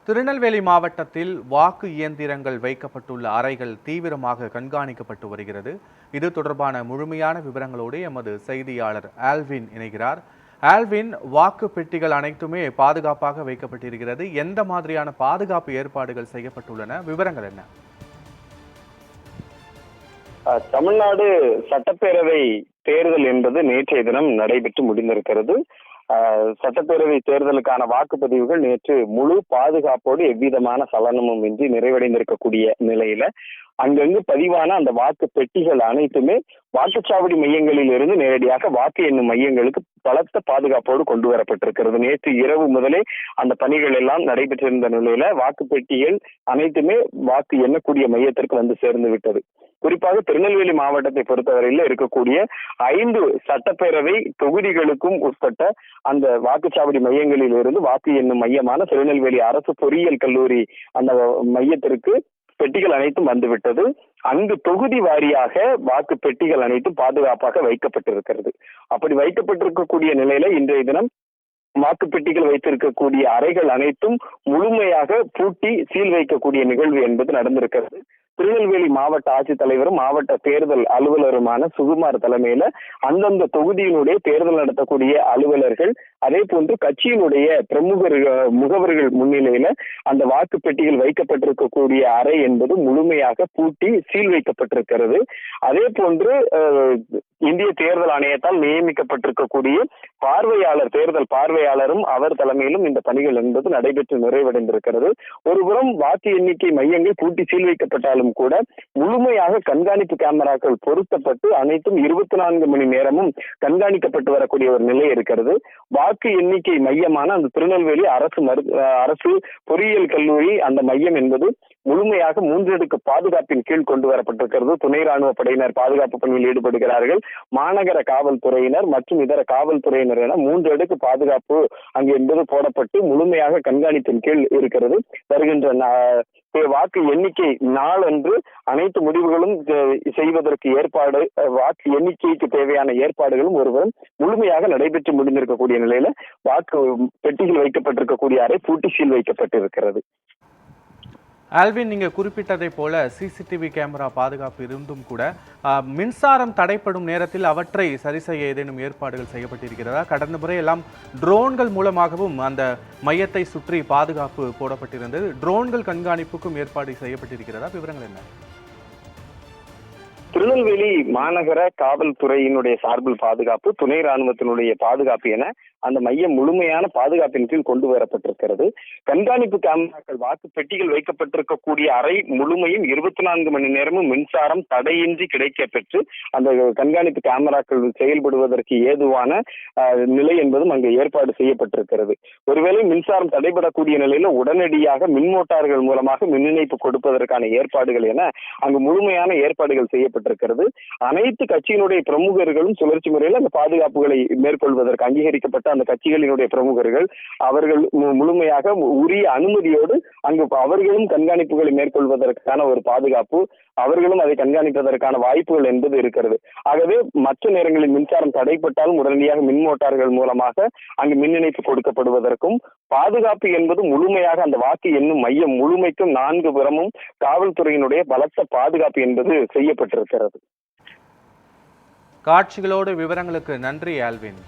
திருநெல்வேலி மாவட்டத்தில் வாக்கு இயந்திரங்கள் வைக்கப்பட்டுள்ள அறைகள் தீவிரமாக கண்காணிக்கப்பட்டு வருகிறது. இது தொடர்பான முழுமையான விவரங்களோடு எமது செய்தியாளர் ஆல்வின் இணைகிறார். ஆல்வின், வாக்கு பெட்டிகள் அனைத்துமே பாதுகாப்பாக வைக்கப்பட்டிருக்கிறது. எந்த மாதிரியான பாதுகாப்பு ஏற்பாடுகள் செய்யப்பட்டுள்ளன? விவரங்கள் என்ன? தமிழ்நாடு சட்டப்பேரவை தேர்தல் என்பது நேற்றைய தினம் நடைபெற்று முடிந்திருக்கிறது. சட்டப்பேரவை தேர்தலுக்கான வாக்குப்பதிவுகள் நேற்று முழு பாதுகாப்போடு எவ்விதமான சலனமும் இன்றி நிறைவடைந்திருக்கக்கூடிய நிலையில அங்கங்கு பதிவான அந்த வாக்கு பெட்டிகள் அனைத்துமே வாக்குச்சாவடி மையங்களில் இருந்து நேரடியாக வாக்கு எண்ணும் மையங்களுக்கு பலத்த பாதுகாப்போடு கொண்டு வரப்பட்டிருக்கிறது. நேற்று இரவு முதலே அந்த பணிகள் எல்லாம் நடைபெற்றிருந்த நிலையில வாக்கு பெட்டிகள் அனைத்துமே வாக்கு எண்ணக்கூடிய மையத்திற்கு வந்து சேர்ந்து விட்டது. குறிப்பாக திருநெல்வேலி மாவட்டத்தை பொறுத்தவரையில் இருக்கக்கூடிய 5 சட்டப்பேரவை தொகுதிகளுக்கும் உட்பட்ட அந்த வாக்குச்சாவடி மையங்களில் இருந்து வாக்கு எண்ணும் மையமான திருநெல்வேலி அரசு பொறியியல் கல்லூரி அந்த மையத்திற்கு பெட்டிகள் அனைத்தும் வந்துவிட்டது. அங்கு தொகுதி வாரியாக வாக்கு பெட்டிகள் அனைத்தும் பாதுகாப்பாக வைக்கப்பட்டிருக்கிறது. அப்படி வைக்கப்பட்டிருக்கக்கூடிய நிலையில இன்றைய தினம் வாக்கு பெட்டிகள் வைத்திருக்கக்கூடிய அறைகள் அனைத்தும் முழுமையாக பூட்டி சீல் வைக்கக்கூடிய நிகழ்வு என்பது நடந்திருக்கிறது. திருநெல்வேலி மாவட்ட ஆட்சித்தலைவரும் மாவட்ட தேர்தல் அலுவலருமான சுகுமார் தலைமையில அந்தந்த தொகுதியினுடைய தேர்தல் நடத்தக்கூடிய அலுவலர்கள், அதே போன்று கட்சியினுடைய முகவர்கள் முன்னிலையில அந்த வாக்கு பெட்டிகள் வைக்கப்பட்டிருக்கக்கூடிய அறை என்பது முழுமையாக பூட்டி சீல் வைக்கப்பட்டிருக்கிறது. அதே போன்று இந்திய தேர்தல் ஆணையத்தால் நியமிக்கப்பட்டிருக்கக்கூடிய தேர்தல் பார்வையாளரும் அவர் தலைமையிலும் இந்த பணிகள் என்பது நடைபெற்று நிறைவடைந்திருக்கிறது. ஒருபுறம் வாக்கு எண்ணிக்கை மையங்கள் பூட்டி சீல் வைக்கப்பட்டாலும் கூட முழுமையாக கண்காணிப்பு கேமராக்கள் பொருத்தப்பட்டு அனைத்தும் 24 மணி நேரமும் கண்காணிக்கப்பட்டு வரக்கூடிய ஒரு நிலை இருக்கிறது. வாக்கு எண்ணிக்கை மையமான அந்த திருநெல்வேலி அரசு பொறியியல் கல்லூரி அந்த மையம் என்பது முழுமையாக 3 அடுக்கு பாதுகாப்பின் கீழ் கொண்டு வரப்பட்டிருக்கிறது. துணை ராணுவ படையினர் பாதுகாப்பு பணியில் ஈடுபடுகிறார்கள். மாநகர காவல்துறையினர் மற்றும் இதர காவல்துறையினர் என 3 அடுக்கு பாதுகாப்பு அங்கு என்பது போடப்பட்டு முழுமையாக கண்காணிப்பின் கீழ் இருக்கிறது. வருகின்ற வாக்கு எண்ணிக்கை நாளன்று அனைத்து முடிவுகளும் செய்வதற்கு வாக்கு எண்ணிக்கைக்கு தேவையான ஏற்பாடுகளும் ஒருவரும் முழுமையாக நடைபெற்று முடிந்திருக்கக்கூடிய நிலையில வாக்கு பெட்டிகள் வைக்கப்பட்டிருக்கக்கூடிய அறை பூட்டி சீல் வைக்கப்பட்டிருக்கிறது. ஆல்வின், நீங்க குறிப்பிட்டதை போல சிசிடிவி கேமரா பாதுகாப்பு இருந்தும் கூட மின்சாரம் தடைப்படும் நேரத்தில் அவற்றை சரி செய்ய ஏதேனும் ஏற்பாடுகள் செய்யப்பட்டிருக்கிறதா? கடந்த முறை எல்லாம் ட்ரோன்கள் மூலமாகவும் அந்த மையத்தை சுற்றி பாதுகாப்பு போடப்பட்டிருந்தது. ட்ரோன்கள் கண்காணிப்புக்கும் ஏற்பாடு செய்யப்பட்டிருக்கிறதா? விவரங்கள் என்ன? திருநெல்வேலி மாநகர காவல்துறையினுடைய சார்பில் பாதுகாப்பு, துணை ராணுவத்தினுடைய பாதுகாப்பு என அந்த மையம் முழுமையான பாதுகாப்பின் கீழ் கொண்டு வரப்பட்டிருக்கிறது. கண்காணிப்பு கேமராக்கள் வாக்கு பெட்டிகள் வைக்கப்பட்டிருக்கக்கூடிய அறை முழுமையும் 24 மணி நேரமும் மின்சாரம் தடையின்றி கிடைக்க பெற்று அந்த கண்காணிப்பு கேமராக்கள் செயல்படுவதற்கு ஏதுவான நிலை என்பதும் அங்கு ஏற்பாடு செய்யப்பட்டிருக்கிறது. ஒருவேளை மின்சாரம் தடைபடக்கூடிய நிலையில உடனடியாக மின் மோட்டார்கள் மூலமாக மின் இணைப்பு கொடுப்பதற்கான ஏற்பாடுகள் என அங்கு முழுமையான ஏற்பாடுகள் செய்யப்பட்டிருக்கிறது. அனைத்து கட்சியினுடைய பிரமுகர்களும் சுழற்சி முறையில் அந்த பாதுகாப்புகளை மேற்கொள்வதற்கு அங்கீகரிக்கப்பட்ட அந்த கட்சிகளினுடைய பிரமுகர்கள் அவர்கள் முழுமையாக உரிய அனுமதியோடு அங்கு அவர்களும் கண்காணிப்புகளை மேற்கொள்வதற்கான ஒரு பாதுகாப்பு, அவர்களும் அதை கண்காணிப்பதற்கான வாய்ப்புகள் என்பது இருக்கிறது. ஆகவே மற்ற நேரங்களில் மின்சாரம் தடைப்பட்டாலும் உடனடியாக மின் மோட்டார்கள் மூலமாக அங்கு மின் இணைப்பு கொடுக்கப்படுவதற்கும் பாதுகாப்பு என்பது முழுமையாக அந்த வாக்கு எண்ணும் மையம் முழுமைக்கும் 4 புறமும் காவல்துறையினுடைய பலத்த பாதுகாப்பு என்பது செய்யப்பட்டிருக்கிறது. காட்சிகளோடு விவரங்களுக்கு நன்றி ஆல்வின்.